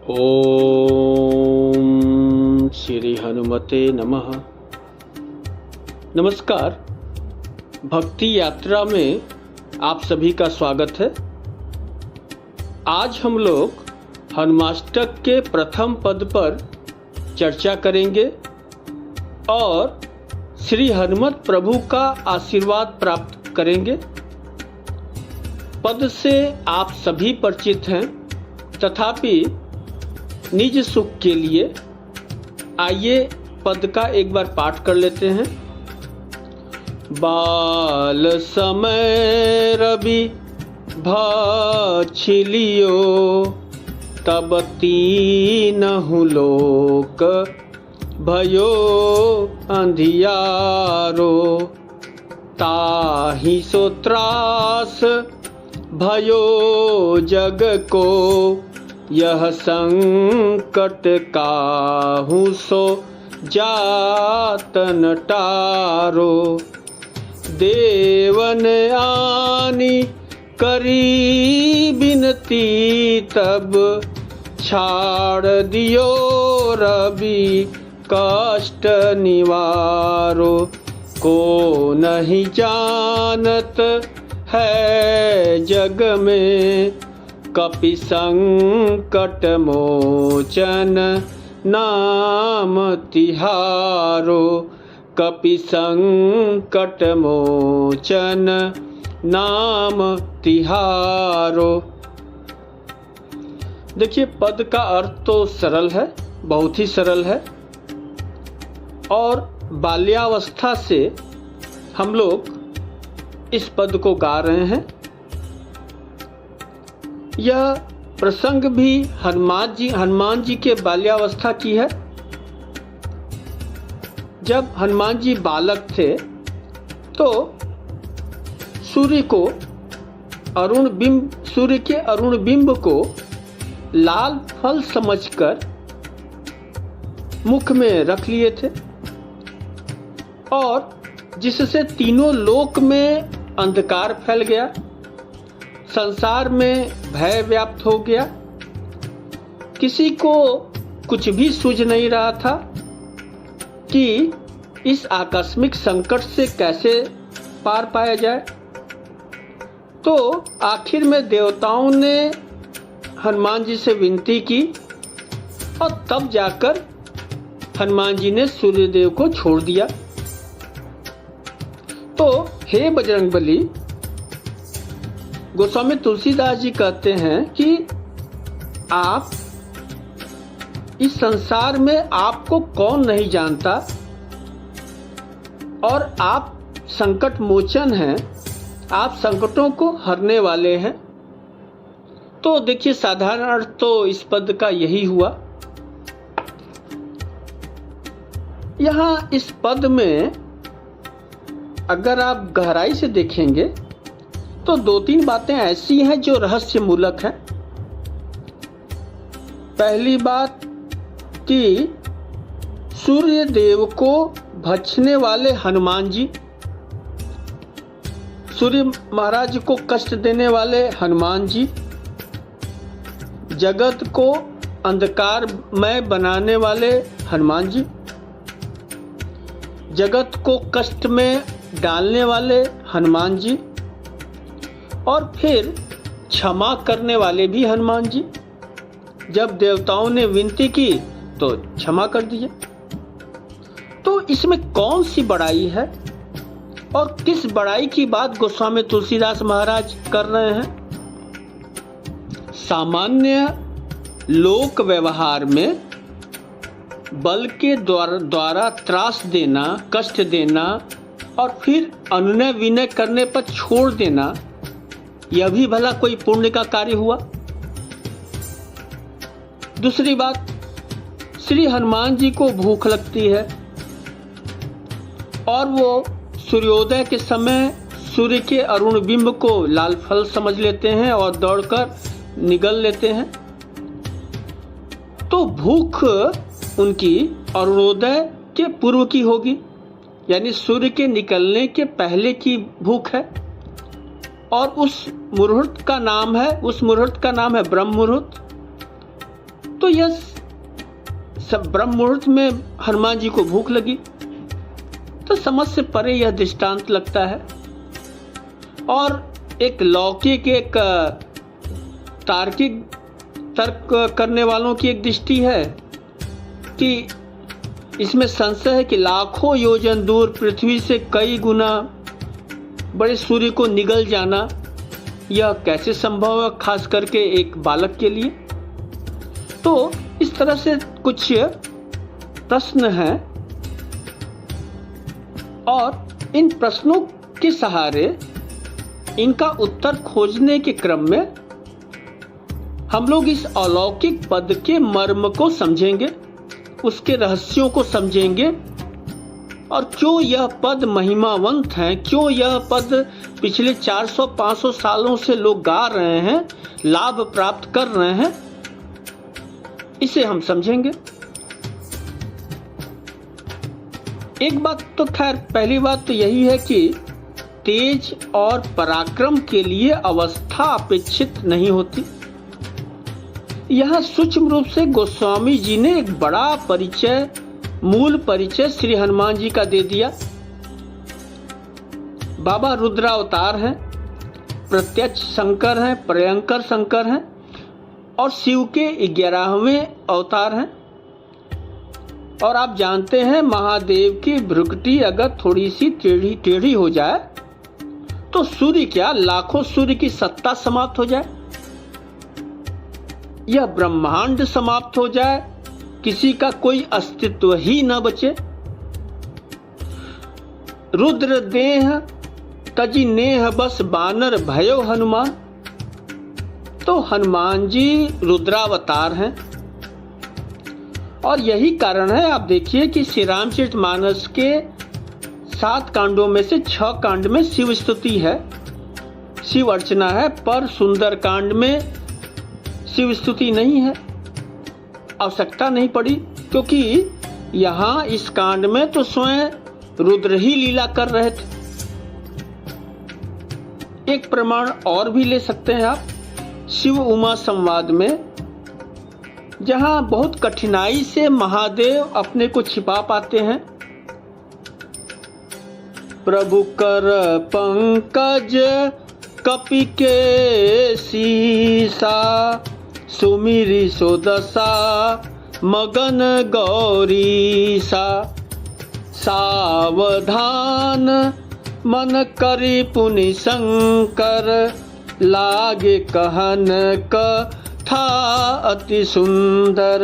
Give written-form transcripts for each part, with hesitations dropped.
ओम श्री हनुमते नमः। नमस्कार। भक्ति यात्रा में आप सभी का स्वागत है। आज हम लोग हनुमाष्टक के प्रथम पद पर चर्चा करेंगे और श्री हनुमत प्रभु का आशीर्वाद प्राप्त करेंगे। पद से आप सभी परिचित हैं, तथापि निज सुख के लिए आइए पद का एक बार पाठ कर लेते हैं। बाल समय रवि भाछिलियो, तब तीनहु लोक भयो अंधियारो। ताहि सो त्रास भयो जग को, यह संकट काहू सो जातन टारो। देवन आनी करी बिनती, तब छाड़ दियो रवि कष्ट निवारो। को नहीं जानत है जग में, कपि संकट मोचन नाम तिहारो। कपि संकट मोचन नाम तिहारो। देखिए, पद का अर्थ तो सरल है, बहुत ही सरल है, और बाल्यावस्था से हम लोग इस पद को गा रहे हैं। यह प्रसंग भी हनुमान जी के बाल्यावस्था की है। जब हनुमान जी बालक थे तो सूर्य के अरुण बिंब को लाल फल समझकर मुख में रख लिए थे, और जिससे तीनों लोक में अंधकार फैल गया, संसार में भय व्याप्त हो गया। किसी को कुछ भी सूझ नहीं रहा था कि इस आकस्मिक संकट से कैसे पार पाया जाए। तो आखिर में देवताओं ने हनुमान जी से विनती की, और तब जाकर हनुमान जी ने सूर्यदेव को छोड़ दिया। तो हे बजरंगबली, गोस्वामी तुलसीदास जी कहते हैं कि आप इस संसार में आपको कौन नहीं जानता, और आप संकट मोचन हैं, आप संकटों को हरने वाले हैं। तो देखिए, साधारण अर्थ तो इस पद का यही हुआ। यहाँ इस पद में अगर आप गहराई से देखेंगे तो दो तीन बातें ऐसी हैं जो रहस्य मूलक हैं। पहली बात कि सूर्य देव को भक्षने वाले हनुमान जी, सूर्य महाराज को कष्ट देने वाले हनुमान जी, जगत को अंधकारमय बनाने वाले हनुमान जी, जगत को कष्ट में डालने वाले हनुमान जी, और फिर क्षमा करने वाले भी हनुमान जी। जब देवताओं ने विनती की तो क्षमा कर दिए। तो इसमें कौन सी बड़ाई है, और किस बड़ाई की बात गोस्वामी तुलसीदास महाराज कर रहे हैं? सामान्य लोक व्यवहार में बल के द्वारा त्रास देना, कष्ट देना, और फिर अनुनय विनय करने पर छोड़ देना, यह भी भला कोई पुण्य का कार्य हुआ? दूसरी बात, श्री हनुमान जी को भूख लगती है, और वो सूर्योदय के समय सूर्य के अरुण बिंब को लाल फल समझ लेते हैं और दौड़कर निगल लेते हैं। तो भूख उनकी अरुणोदय के पूर्व की होगी, यानी सूर्य के निकलने के पहले की भूख है। और उस मुहूर्त का नाम है ब्रह्म मुहूर्त। तो यह सब ब्रह्म मुहूर्त में हनुमान जी को भूख लगी, तो समझ से परे यह दृष्टांत लगता है। और एक लौकिक, एक तार्किक तर्क करने वालों की एक दृष्टि है कि इसमें संशय है कि लाखों योजन दूर पृथ्वी से कई गुना बड़े सूर्य को निगल जाना यह कैसे संभव है, खास करके एक बालक के लिए। तो इस तरह से कुछ प्रश्न हैं और इन प्रश्नों के सहारे इनका उत्तर खोजने के क्रम में हम लोग इस अलौकिक पद के मर्म को समझेंगे, उसके रहस्यों को समझेंगे और क्यों यह पद महिमावंत है, क्यों यह पद पिछले 400-500 सालों से लोग गा रहे हैं, लाभ प्राप्त कर रहे हैं, इसे हम समझेंगे। एक बात तो खैर, पहली बात तो यही है कि तेज और पराक्रम के लिए अवस्था अपेक्षित नहीं होती। यह सूक्ष्म रूप से गोस्वामी जी ने एक बड़ा परिचय, मूल परिचय श्री हनुमान जी का दे दिया। बाबा रुद्रावतार हैं, प्रत्यक्ष शंकर हैं, प्रयंकर शंकर हैं और शिव के 11वें अवतार हैं। और आप जानते हैं महादेव की भ्रुकुटी अगर थोड़ी सी टेढ़ी हो जाए तो सूर्य क्या, लाखों सूर्य की सत्ता समाप्त हो जाए, यह ब्रह्मांड समाप्त हो जाए, किसी का कोई अस्तित्व ही न बचे। रुद्र देह तजी नेह बस बानर भयो हनुमान। तो हनुमान जी रुद्रावतार हैं और यही कारण है, आप देखिए कि श्री रामचरितमानस के 7 कांडों में से 6 कांड में शिव स्तुति है, शिव अर्चना है, पर सुंदर कांड में शिव स्तुति नहीं है। आवश्यकता नहीं पड़ी क्योंकि यहाँ इस कांड में तो स्वयं रुद्र ही लीला कर रहे थे। एक प्रमाण और भी ले सकते हैं आप, शिव उमा संवाद में, जहाँ बहुत कठिनाई से महादेव अपने को छिपा पाते हैं। प्रभु कर पंकज कपि के सीसा, सुमिरी सो दशा मगन गौरीसा। सावधान मन करि पुनि शंकर, लागे कहन कथा अति सुंदर।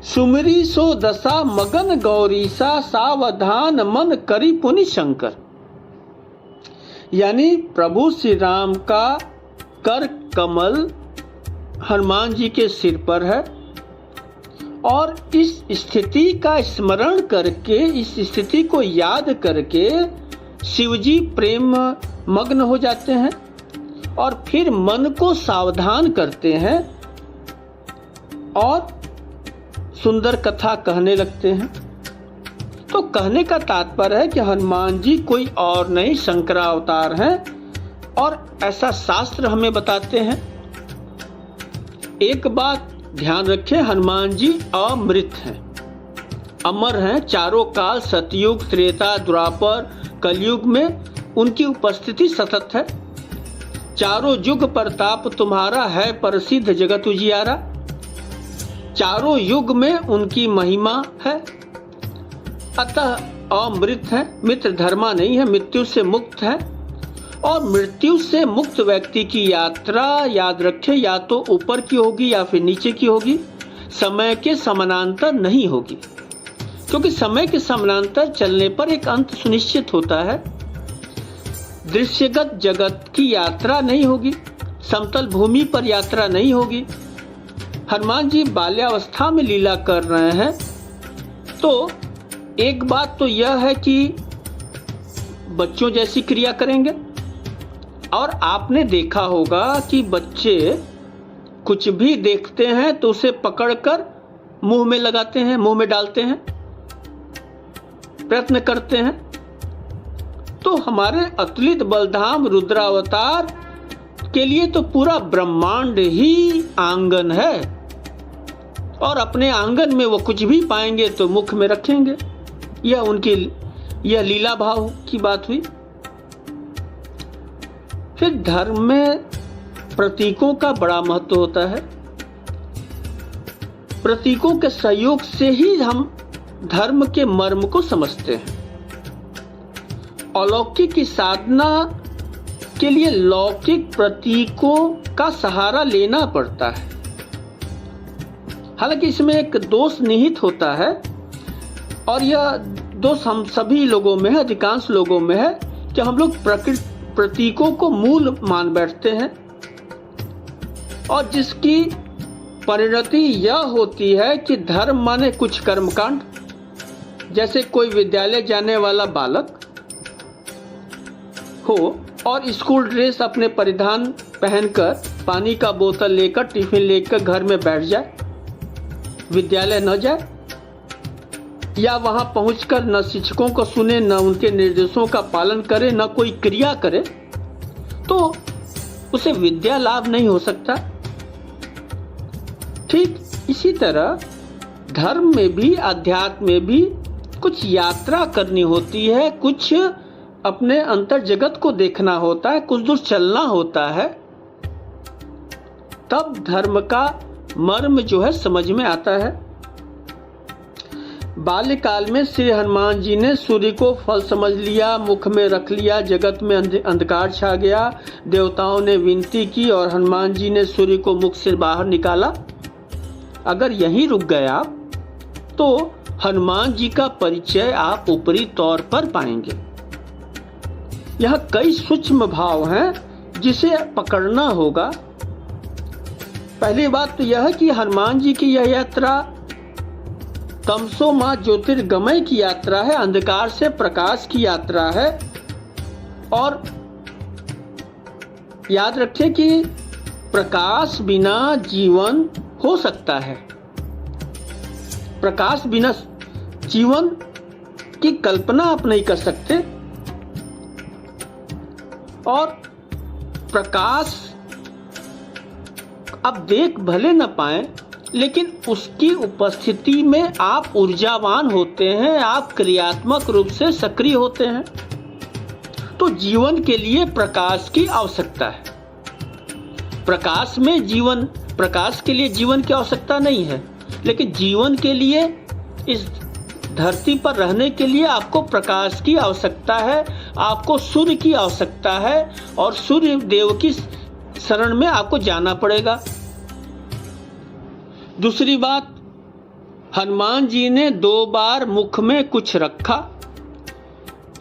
सुमिरी सो दशा मगन गौरीसा, सावधान मन करि पुनि शंकर। यानी प्रभु श्री राम का कर कमल हनुमान जी के सिर पर है और इस स्थिति का स्मरण करके, इस स्थिति को याद करके शिवजी प्रेम मग्न हो जाते हैं और फिर मन को सावधान करते हैं और सुंदर कथा कहने लगते हैं। तो कहने का तात्पर्य है कि हनुमान जी कोई और नहीं, शंकरावतार हैं और ऐसा शास्त्र हमें बताते हैं। एक बात ध्यान रखें, हनुमान जी अमृत हैं, अमर हैं। चारों काल सतयुग, त्रेता, द्वापर, कलयुग में उनकी उपस्थिति सतत है। चारों युग प्रताप तुम्हारा है, प्रसिद्ध जगत उजियारा। चारों युग में उनकी महिमा है, अतः अमृत है, मित्र धर्मा नहीं है, मृत्यु से मुक्त है। और मृत्यु से मुक्त व्यक्ति की यात्रा याद रखें, या तो ऊपर की होगी या फिर नीचे की होगी, समय के समानांतर नहीं होगी, क्योंकि समय के समानांतर चलने पर एक अंत सुनिश्चित होता है। दृश्यगत जगत की यात्रा नहीं होगी, समतल भूमि पर यात्रा नहीं होगी। हनुमान जी बाल्यावस्था में लीला कर रहे हैं, तो एक बात तो यह है कि बच्चों जैसी क्रिया करेंगे। और आपने देखा होगा कि बच्चे कुछ भी देखते हैं तो उसे पकड़कर मुंह में लगाते हैं, मुंह में डालते हैं, प्रयत्न करते हैं। तो हमारे अतुलित बलधाम रुद्रावतार के लिए तो पूरा ब्रह्मांड ही आंगन है, और अपने आंगन में वो कुछ भी पाएंगे तो मुख में रखेंगे। यह लीला भाव की बात हुई। फिर धर्म में प्रतीकों का बड़ा महत्व होता है। प्रतीकों के सहयोग से ही हम धर्म के मर्म को समझते हैं। अलौकिक की साधना के लिए लौकिक प्रतीकों का सहारा लेना पड़ता है। हालांकि इसमें एक दोष निहित होता है, और यह दोष हम सभी लोगों में है, अधिकांश लोगों में है, कि हम लोग प्रतीकों को मूल मान बैठते हैं, और जिसकी परिणति यह होती है कि धर्म माने कुछ कर्मकांड। जैसे कोई विद्यालय जाने वाला बालक हो और स्कूल ड्रेस अपने परिधान पहनकर पानी का बोतल लेकर टिफिन लेकर घर में बैठ जाए, विद्यालय न जाए, या वहां पहुंचकर न शिक्षकों को सुने, न उनके निर्देशों का पालन करे, न कोई क्रिया करे, तो उसे विद्या लाभ नहीं हो सकता। ठीक इसी तरह धर्म में भी, अध्यात्म में भी कुछ यात्रा करनी होती है, कुछ अपने अंतर जगत को देखना होता है, कुछ दूर चलना होता है, तब धर्म का मर्म जो है समझ में आता है। बाल्यकाल में श्री हनुमान जी ने सूर्य को फल समझ लिया, मुख में रख लिया, जगत में अंधकार छा गया, देवताओं ने विनती की और हनुमान जी ने सूर्य को मुख से बाहर निकाला। अगर यहीं रुक गए आप, तो हनुमान जी का परिचय आप ऊपरी तौर पर पाएंगे। यह कई सूक्ष्म भाव हैं जिसे पकड़ना होगा। पहली बात तो यह है कि हनुमान जी की यह यात्रा तमसो मां ज्योतिर्गमय की यात्रा है, अंधकार से प्रकाश की यात्रा है। और याद रखें कि प्रकाश बिना जीवन हो सकता है, प्रकाश बिना जीवन की कल्पना आप नहीं कर सकते। और प्रकाश आप देख भले न पाए, लेकिन उसकी उपस्थिति में आप ऊर्जावान होते हैं, आप क्रियात्मक रूप से सक्रिय होते हैं। तो जीवन के लिए प्रकाश की आवश्यकता है। प्रकाश के लिए जीवन की आवश्यकता नहीं है, लेकिन जीवन के लिए, इस धरती पर रहने के लिए आपको प्रकाश की आवश्यकता है, आपको सूर्य की आवश्यकता है, और सूर्य देव की शरण में आपको जाना पड़ेगा। दूसरी बात, हनुमान जी ने 2 बार मुख में कुछ रखा।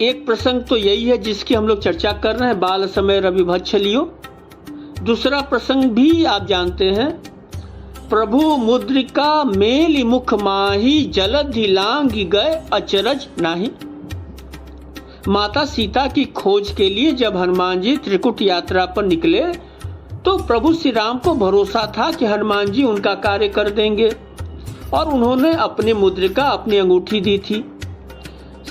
एक प्रसंग तो यही है जिसकी हम लोग चर्चा कर रहे हैं, बाल समय रवि भक्ष लियो। दूसरा प्रसंग भी आप जानते हैं, प्रभु मुद्रिका मेलि मुख माही, जलधि लांघ गए अचरज नाही। माता सीता की खोज के लिए जब हनुमान जी त्रिकुट यात्रा पर निकले, तो प्रभु श्री राम को भरोसा था कि हनुमान जी उनका कार्य कर देंगे, और उन्होंने अपनी मुद्रिका, अपनी अंगूठी दी थी।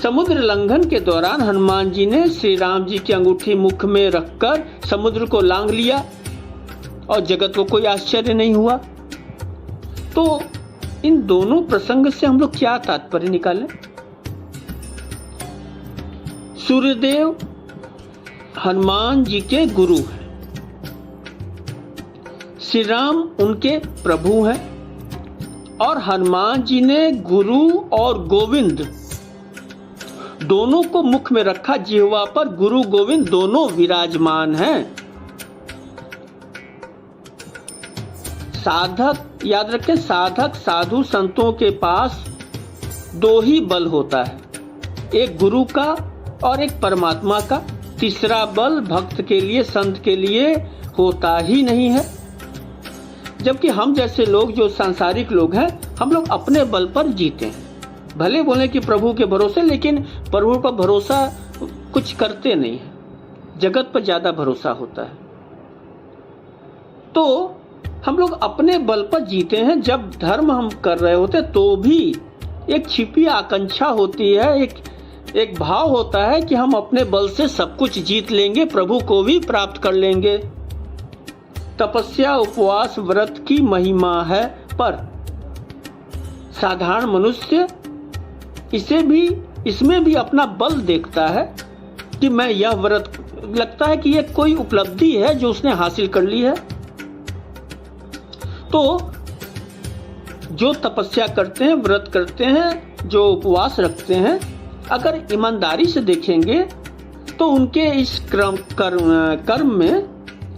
समुद्र लंघन के दौरान हनुमान जी ने श्री राम जी की अंगूठी मुख में रखकर समुद्र को लांघ लिया, और जगत को कोई आश्चर्य नहीं हुआ। तो इन दोनों प्रसंग से हम लोग क्या तात्पर्य निकालें? सूर्यदेव हनुमान जी के गुरु हैं, श्री राम उनके प्रभु हैं, और हनुमान जी ने गुरु और गोविंद दोनों को मुख में रखा। जिह्वा पर गुरु गोविंद दोनों विराजमान हैं। साधक, याद रखें, साधक साधु संतों के पास 2 ही बल होता है, एक गुरु का और एक परमात्मा का। तीसरा बल भक्त के लिए, संत के लिए होता ही नहीं है। जबकि हम जैसे लोग जो सांसारिक लोग हैं, हम लोग अपने बल पर जीते हैं। भले बोले कि प्रभु के भरोसे, लेकिन प्रभु पर भरोसा कुछ करते नहीं है, जगत पर ज्यादा भरोसा होता है। तो हम लोग अपने बल पर जीते हैं। जब धर्म हम कर रहे होते तो भी एक छिपी आकांक्षा होती है, एक भाव होता है कि हम अपने बल से सब कुछ जीत लेंगे, प्रभु को भी प्राप्त कर लेंगे। तपस्या, उपवास, व्रत की महिमा है, पर साधारण मनुष्य इसमें भी अपना बल देखता है कि मैं यह व्रत, लगता है कि यह कोई उपलब्धि है जो उसने हासिल कर ली है। तो जो तपस्या करते हैं, व्रत करते हैं, जो उपवास रखते हैं, अगर ईमानदारी से देखेंगे तो उनके इस कर्म में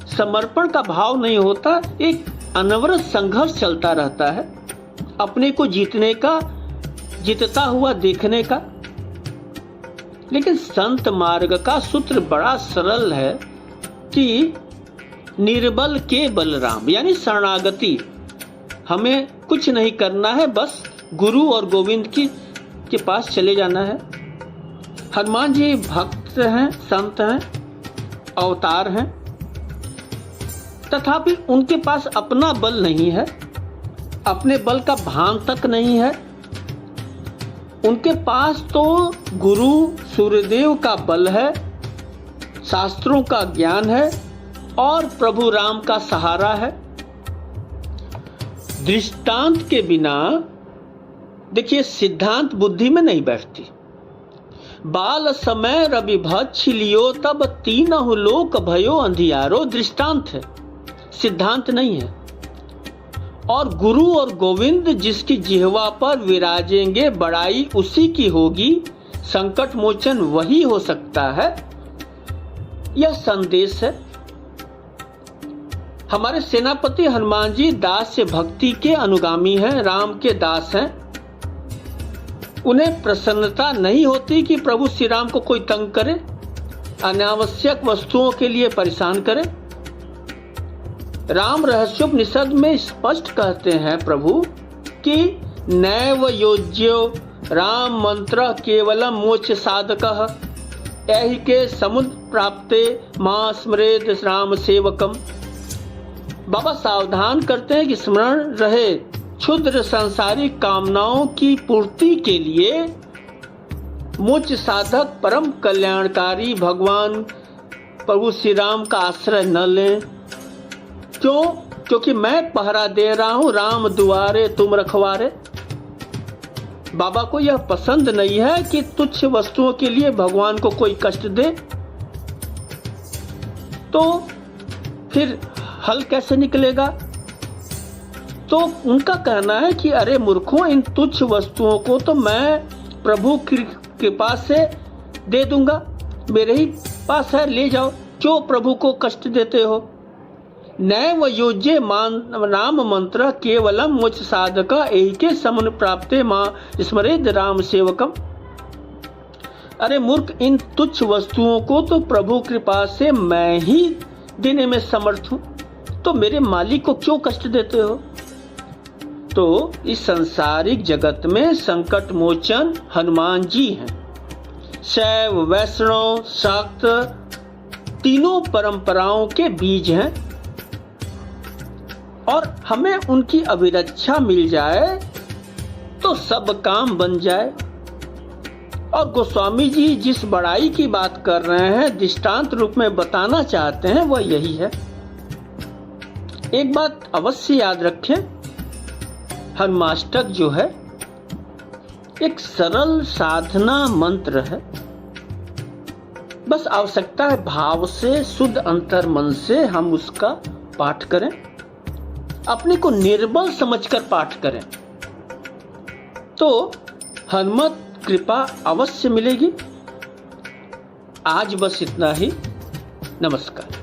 समर्पण का भाव नहीं होता, एक अनवरत संघर्ष चलता रहता है अपने को जीतता हुआ देखने का। लेकिन संत मार्ग का सूत्र बड़ा सरल है कि निर्बल के बलराम, यानी शरणागति। हमें कुछ नहीं करना है, बस गुरु और गोविंद के पास चले जाना है। हनुमान जी भक्त हैं, संत हैं, अवतार हैं, तथापि उनके पास अपना बल नहीं है, अपने बल का भान तक नहीं है। उनके पास तो गुरु सूर्यदेव का बल है, शास्त्रों का ज्ञान है और प्रभु राम का सहारा है। दृष्टांत के बिना देखिए सिद्धांत बुद्धि में नहीं बैठती। बाल समय रवि भक्ष लियो तब तीनहु लोक भयो अंधियारो, दृष्टांत है, सिद्धांत नहीं है। और गुरु और गोविंद जिसकी जिह्वा पर विराजेंगे बड़ाई उसी की होगी, संकट मोचन वही हो सकता है, यह संदेश है। हमारे सेनापति हनुमान जी दास से भक्ति के अनुगामी हैं, राम के दास हैं। उन्हें प्रसन्नता नहीं होती कि प्रभु श्री राम को कोई तंग करे, अनावश्यक वस्तुओं के लिए परेशान करे। राम रहस्योपनिषद में स्पष्ट कहते हैं प्रभु कि नैव योज्यो राम मंत्र केवलम मोक्ष साधकः, एहि के समुद्र प्राप्ते मां स्मरेद राम सेवकम। बाबा सावधान करते हैं कि स्मरण रहे क्षुद्र सांसारिक कामनाओं की पूर्ति के लिए मोक्ष साधक परम कल्याणकारी भगवान प्रभु श्री राम का आश्रय न लें। क्यों? क्योंकि मैं पहरा दे रहा हूं, राम दुआरे तुम रखवारे। बाबा को यह पसंद नहीं है कि तुच्छ वस्तुओं के लिए भगवान को कोई कष्ट दे। तो फिर हल कैसे निकलेगा? तो उनका कहना है कि अरे मूर्खों, इन तुच्छ वस्तुओं को तो मैं प्रभु की कृपा से दे दूंगा, मेरे ही पास है, ले जाओ, क्यों प्रभु को कष्ट देते हो? नैव योज्य नाम मंत्र केवलम मोक्ष साधक, एके समुन प्राप्ते मां स्मरेद राम सेवकम। अरे मूर्ख, इन तुच्छ वस्तुओं को तो प्रभु कृपा से मैं ही देने में समर्थ हूं, तो मेरे मालिक को क्यों कष्ट देते हो? तो इस सांसारिक जगत में संकट मोचन हनुमान जी हैं। शैव, वैष्णव, शाक्त तीनों परंपराओं के बीज हैं और हमें उनकी अभिरक्षा मिल जाए तो सब काम बन जाए। और गोस्वामी जी जिस बड़ाई की बात कर रहे हैं, दृष्टांत रूप में बताना चाहते हैं, वह यही है। एक बात अवश्य याद रखें, हनुमाष्टक जो है एक सरल साधना मंत्र है। बस आवश्यकता है भाव से, शुद्ध अंतर मन से हम उसका पाठ करें, अपने को निर्बल समझकर पाठ करें, तो हनुमत कृपा अवश्य मिलेगी। आज बस इतना ही। नमस्कार।